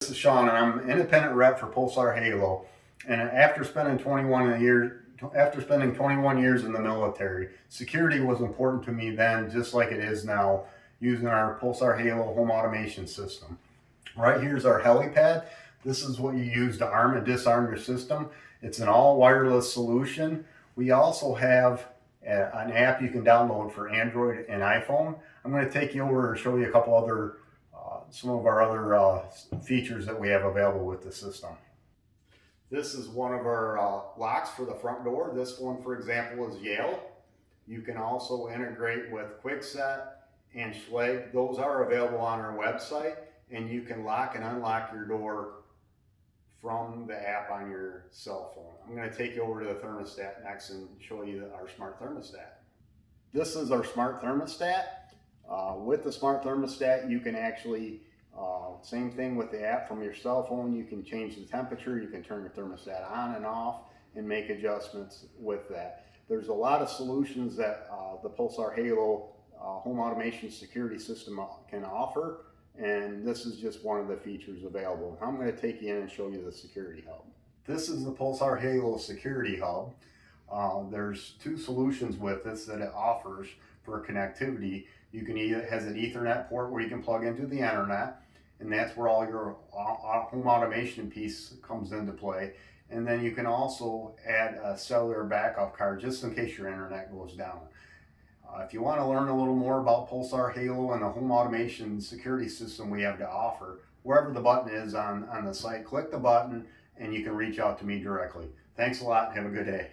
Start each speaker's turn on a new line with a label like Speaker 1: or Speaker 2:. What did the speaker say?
Speaker 1: This is Sean, and I'm an independent rep for Pulsar Halo. And after spending 21 years in the military, security was important to me then, just like it is now, using our Pulsar Halo home automation system. Right here's our helipad. This is what you use to arm and disarm your system. It's an all wireless solution. We also have an app you can download for Android and iPhone. I'm going to take you over and show you a couple other some of our other features that we have available with the system. This is one of our locks for the front door. This one, for example, is Yale. You can also integrate with Kwikset and Schlage. Those are available on our website, and you can lock and unlock your door from the app on your cell phone. I'm going to take you over to the thermostat next and show you our smart thermostat. This is our smart thermostat. With the smart thermostat, you can actually, same thing with the app from your cell phone, you can change the temperature, you can turn your thermostat on and off and make adjustments with that. There's a lot of solutions that the Pulsar Halo home automation security system can offer, and this is just one of the features available. I'm going to take you in and show you the security hub. This is the Pulsar Halo security hub. There's two solutions with this that it offers for connectivity. You can either has an Ethernet port where you can plug into the internet, and that's where all your home automation piece comes into play. And then you can also add a cellular backup card just in case your internet goes down. If you want to learn a little more about Pulsar Halo and the home automation security system we have to offer, wherever the button is on the site, click the button and you can reach out to me directly. Thanks a lot and have a good day.